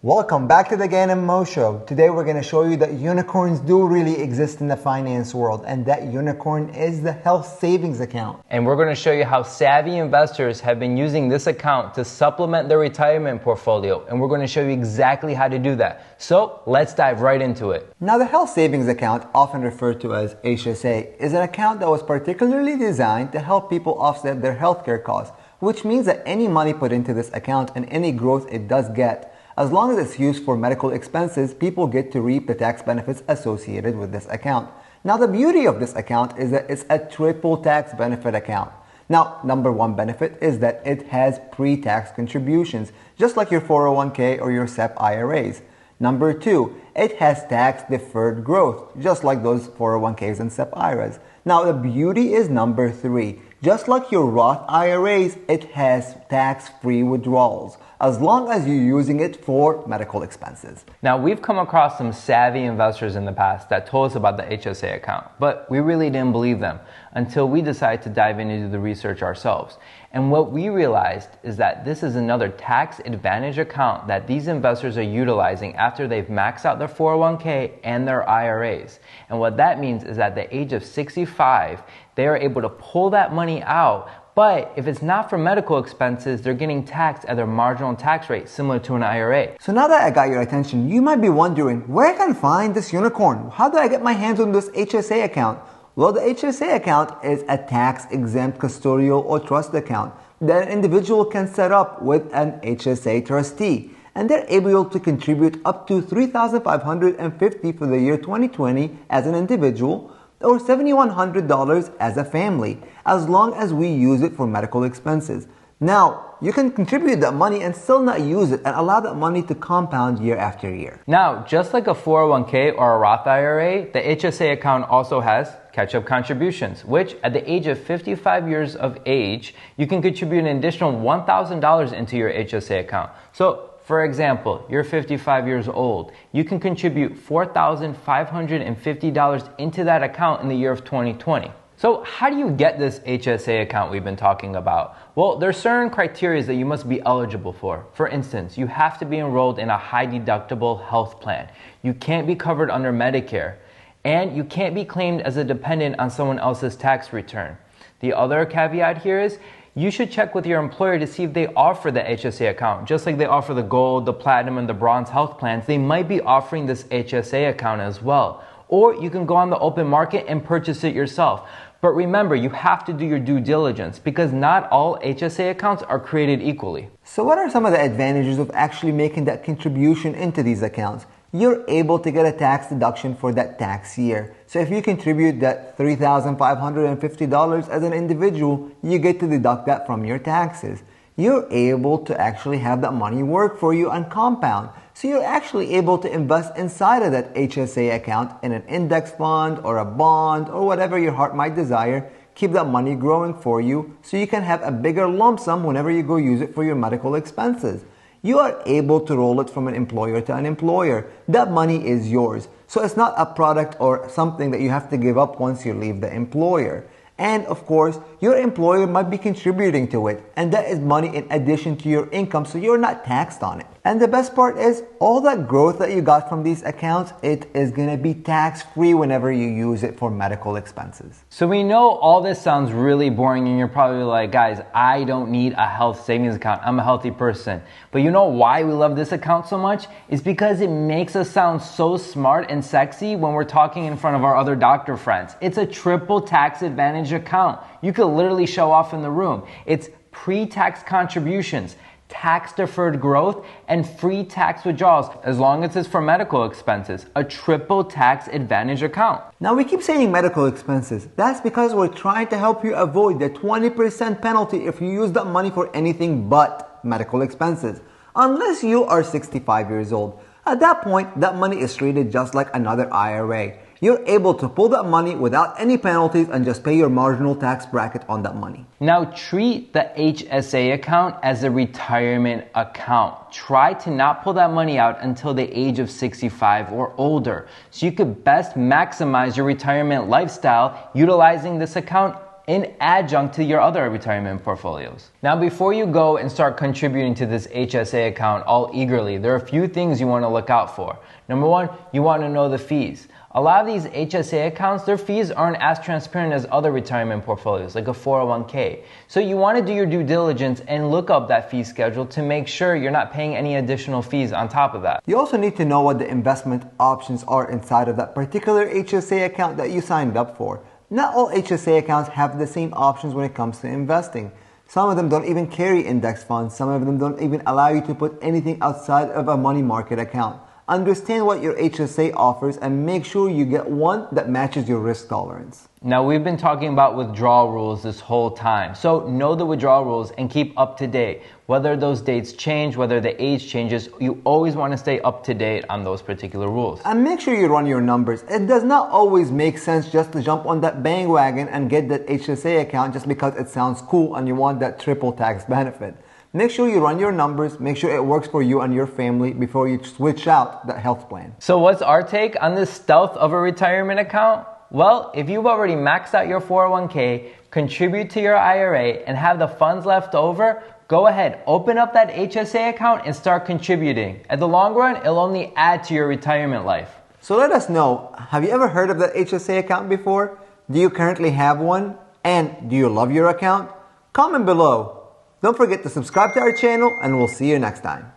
Welcome back to the Gain and Mo Show. Today we're going to show you that unicorns do really exist in the finance world, and that unicorn is the health savings account. And we're going to show you how savvy investors have been using this account to supplement their retirement portfolio, and we're going to show you exactly how to do that. So let's dive right into it. Now, the health savings account, often referred to as HSA, is an account that was particularly designed to help people offset their healthcare costs, which means that any money put into this account and any growth it does get, as long as it's used for medical expenses, people get to reap the tax benefits associated with this account. Now, the beauty of this account is that it's a triple tax benefit account. Now, number one benefit is that it has pre-tax contributions, just like your 401k or your SEP IRAs. Number two, it has tax-deferred growth, just like those 401ks and SEP IRAs. Now, the beauty is number three. Just like your Roth IRAs, it has tax-free withdrawals, as long as you're using it for medical expenses. Now, we've come across some savvy investors in the past that told us about the HSA account, but we really didn't believe them until we decided to dive into the research ourselves. And what we realized is that this is another tax advantage account that these investors are utilizing after they've maxed out their 401k and their IRAs. And what that means is at the age of 65, they are able to pull that money out. But if it's not for medical expenses, they're getting taxed at their marginal tax rate, similar to an IRA. So now that I got your attention, you might be wondering, where can I find this unicorn? How do I get my hands on this HSA account? Well, the HSA account is a tax-exempt custodial or trust account that an individual can set up with an HSA trustee. And they're able to contribute up to $3,550 for the year 2020 as an individual, or $7,100 as a family, as long as we use it for medical expenses. Now, you can contribute that money and still not use it and allow that money to compound year after year. Now, just like a 401k or a Roth IRA, the HSA account also has catch-up contributions, which at the age of 55 years of age, you can contribute an additional $1,000 into your HSA account. So, for example, you're 55 years old. You can contribute $4,550 into that account in the year of 2020. So how do you get this HSA account we've been talking about? Well, there's certain criteria that you must be eligible for. For instance, you have to be enrolled in a high deductible health plan. You can't be covered under Medicare. And you can't be claimed as a dependent on someone else's tax return. The other caveat here is you should check with your employer to see if they offer the HSA account. Just like they offer the gold, the platinum, and the bronze health plans, they might be offering this HSA account as well. Or you can go on the open market and purchase it yourself. But remember, you have to do your due diligence because not all HSA accounts are created equally. So what are some of the advantages of actually making that contribution into these accounts? You're able to get a tax deduction for that tax year. So if you contribute that $3,550 as an individual, you get to deduct that from your taxes. You're able to actually have that money work for you and compound. So you're actually able to invest inside of that HSA account in an index fund or a bond or whatever your heart might desire. Keep that money growing for you so you can have a bigger lump sum whenever you go use it for your medical expenses. You are able to roll it from an employer to an employer. That money is yours. So it's not a product or something that you have to give up once you leave the employer. And of course, your employer might be contributing to it. And that is money in addition to your income, so you're not taxed on it. And the best part is, all that growth that you got from these accounts, it is going to be tax-free whenever you use it for medical expenses. So we know all this sounds really boring and you're probably like, guys, I don't need a health savings account. I'm a healthy person. But you know why we love this account so much? It's because it makes us sound so smart and sexy when we're talking in front of our other doctor friends. It's a triple tax advantage account. You could literally show off in the room. It's pre-tax contributions, tax-deferred growth, and free tax withdrawals, as long as it's for medical expenses. A triple tax advantage account. Now, we keep saying medical expenses. That's because we're trying to help you avoid the 20% penalty if you use that money for anything but medical expenses. Unless you are 65 years old. At that point, that money is treated just like another IRA. You're able to pull that money without any penalties and just pay your marginal tax bracket on that money. Now treat the HSA account as a retirement account. Try to not pull that money out until the age of 65 or older, so you could best maximize your retirement lifestyle utilizing this account in adjunct to your other retirement portfolios. Now, before you go and start contributing to this HSA account all eagerly, there are a few things you want to look out for. Number one, you want to know the fees. A lot of these HSA accounts, their fees aren't as transparent as other retirement portfolios, like a 401k. So you want to do your due diligence and look up that fee schedule to make sure you're not paying any additional fees on top of that. You also need to know what the investment options are inside of that particular HSA account that you signed up for. Not all HSA accounts have the same options when it comes to investing. Some of them don't even carry index funds. Some of them don't even allow you to put anything outside of a money market account. Understand what your HSA offers and make sure you get one that matches your risk tolerance. Now, we've been talking about withdrawal rules this whole time. So know the withdrawal rules and keep up to date. Whether those dates change, whether the age changes, you always want to stay up to date on those particular rules. And make sure you run your numbers. It does not always make sense just to jump on that bandwagon and get that HSA account just because it sounds cool and you want that triple tax benefit. Make sure you run your numbers, make sure it works for you and your family before you switch out that health plan. So what's our take on this stealth of a retirement account? Well, if you've already maxed out your 401k, contribute to your IRA, and have the funds left over, go ahead, open up that HSA account and start contributing. At the long run, it'll only add to your retirement life. So let us know, have you ever heard of that HSA account before? Do you currently have one? And do you love your account? Comment below. Don't forget to subscribe to our channel and we'll see you next time.